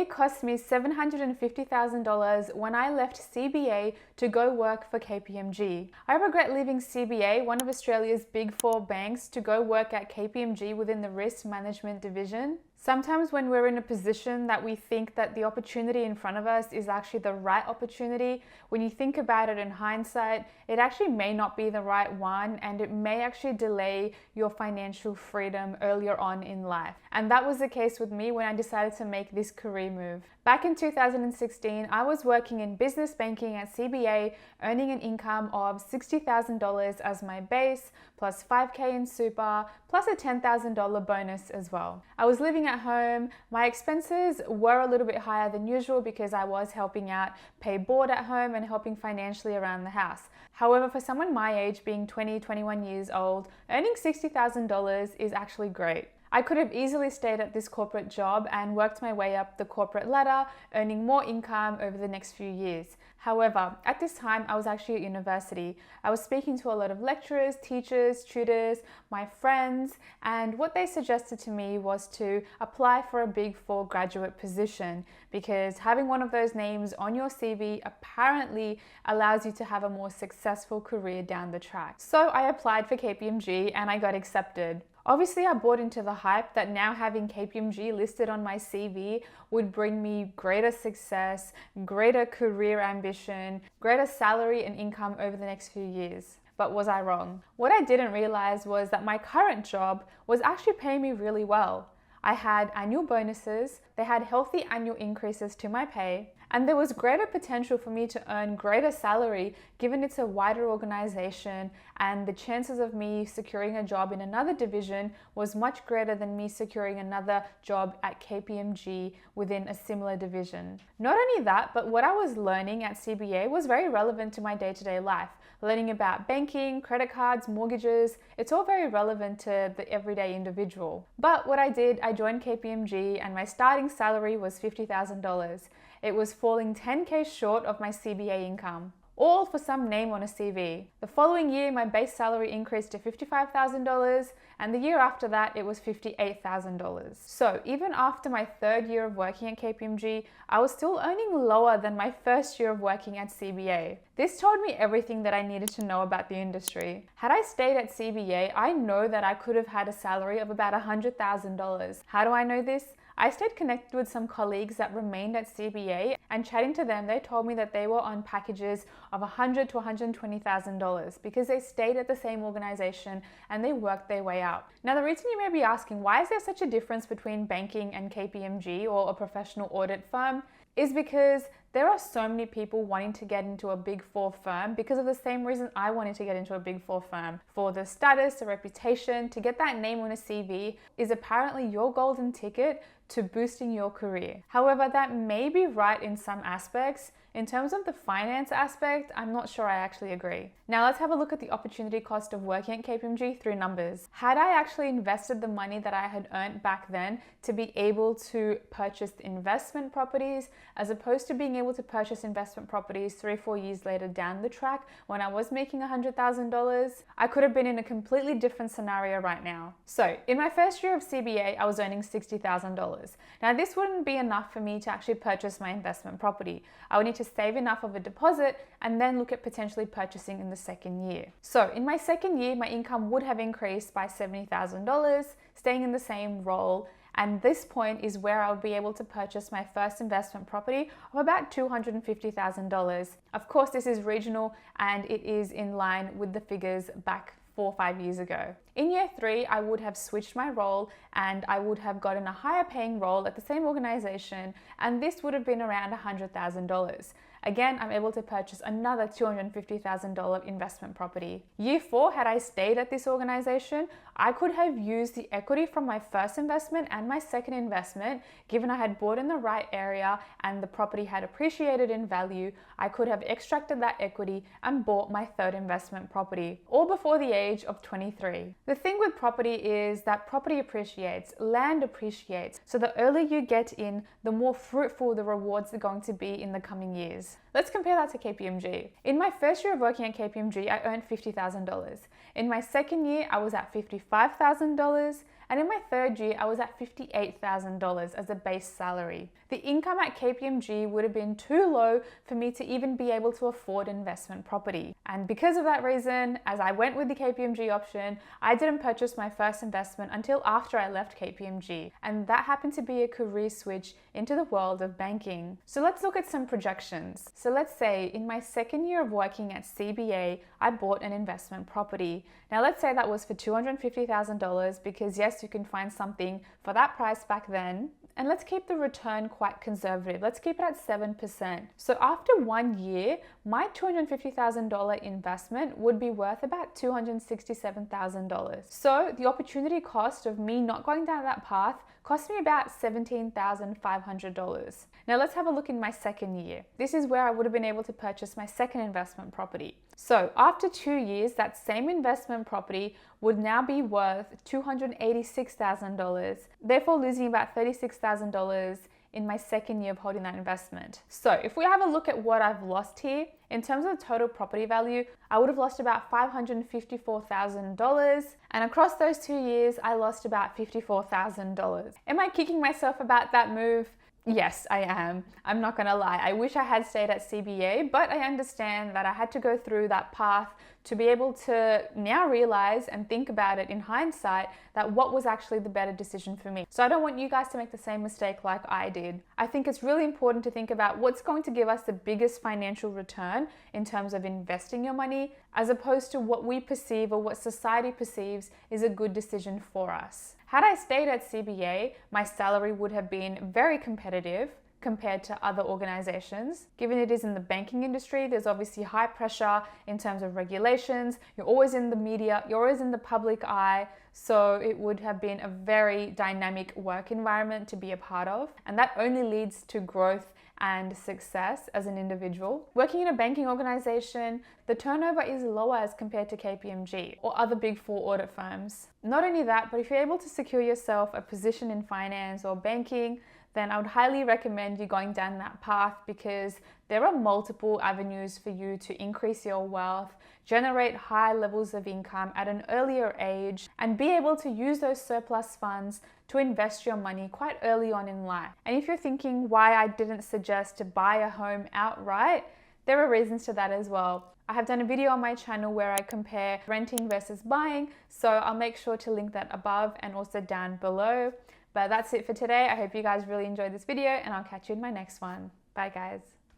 It cost me $750,000 when I left CBA to go work for KPMG. I regret leaving CBA, one of Australia's big four banks, to go work at KPMG within the risk management division. Sometimes when we're in a position that we think that the opportunity in front of us is actually the right opportunity, when you think about it in hindsight, it actually may not be the right one, and it may actually delay your financial freedom earlier on in life. And that was the case with me when I decided to make this career move. Back in 2016, I was working in business banking at CBA, earning an income of $60,000 as my base, plus $5,000 in super, plus a $10,000 bonus as well. I was living at home. My expenses were a little bit higher than usual because I was helping out pay board at home and helping financially around the house. However, for someone my age, being 20, 21 years old, earning $60,000 is actually great. I could have easily stayed at this corporate job and worked my way up the corporate ladder, earning more income over the next few years. However, at this time, I was actually at university. I was speaking to a lot of lecturers, teachers, tutors, my friends, and what they suggested to me was to apply for a Big Four graduate position, because having one of those names on your CV apparently allows you to have a more successful career down the track. So I applied for KPMG and I got accepted. Obviously, I bought into the hype that now having KPMG listed on my CV would bring me greater success, greater career ambition, greater salary and income over the next few years. But was I wrong? What I didn't realize was that my current job was actually paying me really well. I had annual bonuses, they had healthy annual increases to my pay, and there was greater potential for me to earn greater salary given it's a wider organization, and the chances of me securing a job in another division was much greater than me securing another job at KPMG within a similar division. Not only that, but what I was learning at CBA was very relevant to my day-to-day life. Learning about banking, credit cards, mortgages, it's all very relevant to the everyday individual. But what I did, I joined KPMG and my starting salary was $50,000. It was falling $10,000 short of my CBA income, all for some name on a CV. The following year, my base salary increased to $55,000, and the year after that, it was $58,000. So even after my third year of working at KPMG, I was still earning lower than my first year of working at CBA. This told me everything that I needed to know about the industry. Had I stayed at CBA, I know that I could have had a salary of about $100,000. How do I know this? I stayed connected with some colleagues that remained at CBA, and chatting to them, they told me that they were on packages of $100,000 to $120,000 because they stayed at the same organization and they worked their way out. Now, the reason you may be asking, why is there such a difference between banking and KPMG or a professional audit firm, is because there are so many people wanting to get into a Big Four firm because of the same reason I wanted to get into a Big Four firm. For the status, the reputation, to get that name on a CV is apparently your golden ticket to boosting your career. However, that may be right in some aspects. In terms of the finance aspect, I'm not sure I actually agree. Now let's have a look at the opportunity cost of working at KPMG through numbers. Had I actually invested the money that I had earned back then to be able to purchase investment properties, as opposed to being able to purchase investment properties 3 or 4 years later down the track when I was making $100,000, I could have been in a completely different scenario right now. So in my first year of CBA, I was earning $60,000. Now this wouldn't be enough for me to actually purchase my investment property. I would need to save enough of a deposit and then look at potentially purchasing in the second year. So in my second year, my income would have increased by $70,000, staying in the same role. And this point is where I would be able to purchase my first investment property of about $250,000. Of course, this is regional and it is in line with the figures back 4 or 5 years ago. In year 3, I would have switched my role and I would have gotten a higher paying role at the same organization, and this would have been around $100,000. Again, I'm able to purchase another $250,000 investment property. Year 4, had I stayed at this organization, I could have used the equity from my first investment and my second investment. Given I had bought in the right area and the property had appreciated in value, I could have extracted that equity and bought my third investment property, all before the age of 23. The thing with property is that property appreciates, land appreciates. So the earlier you get in, the more fruitful the rewards are going to be in the coming years. Let's compare that to KPMG. In my first year of working at KPMG, I earned $50,000. In my second year, I was at $55,000. And in my third year, I was at $58,000 as a base salary. The income at KPMG would have been too low for me to even be able to afford investment property. And because of that reason, as I went with the KPMG option, I didn't purchase my first investment until after I left KPMG. And that happened to be a career switch into the world of banking. So let's look at some projections. So let's say in my second year of working at CBA, I bought an investment property. Now let's say that was for $250,000 because yes, you can find something for that price back then. And let's keep the return quite conservative. Let's keep it at 7%. So after 1 year, my $250,000 investment would be worth about $267,000. So the opportunity cost of me not going down that path cost me about $17,500. Now let's have a look in my second year. This is where I would have been able to purchase my second investment property. So after 2 years, that same investment property would now be worth $286,000, therefore losing about $36,000 in my second year of holding that investment. So if we have a look at what I've lost here, in terms of the total property value, I would have lost about $554,000. And across those 2 years, I lost about $54,000. Am I kicking myself about that move? Yes, I am. I'm not gonna lie. I wish I had stayed at CBA, but I understand that I had to go through that path to be able to now realize and think about it in hindsight that what was actually the better decision for me. So I don't want you guys to make the same mistake like I did. I think it's really important to think about what's going to give us the biggest financial return in terms of investing your money, as opposed to what we perceive or what society perceives is a good decision for us. Had I stayed at CBA, my salary would have been very competitive compared to other organizations. Given it is in the banking industry, there's obviously high pressure in terms of regulations. You're always in the media, you're always in the public eye. So it would have been a very dynamic work environment to be a part of. And that only leads to growth and success as an individual. Working in a banking organization, the turnover is lower as compared to KPMG or other big four audit firms. Not only that, but if you're able to secure yourself a position in finance or banking, then I would highly recommend you going down that path, because there are multiple avenues for you to increase your wealth, generate high levels of income at an earlier age, and be able to use those surplus funds to invest your money quite early on in life. And if you're thinking why I didn't suggest to buy a home outright, there are reasons to that as well. I have done a video on my channel where I compare renting versus buying, so I'll make sure to link that above and also down below. But that's it for today. I hope you guys really enjoyed this video, and I'll catch you in my next one. Bye guys.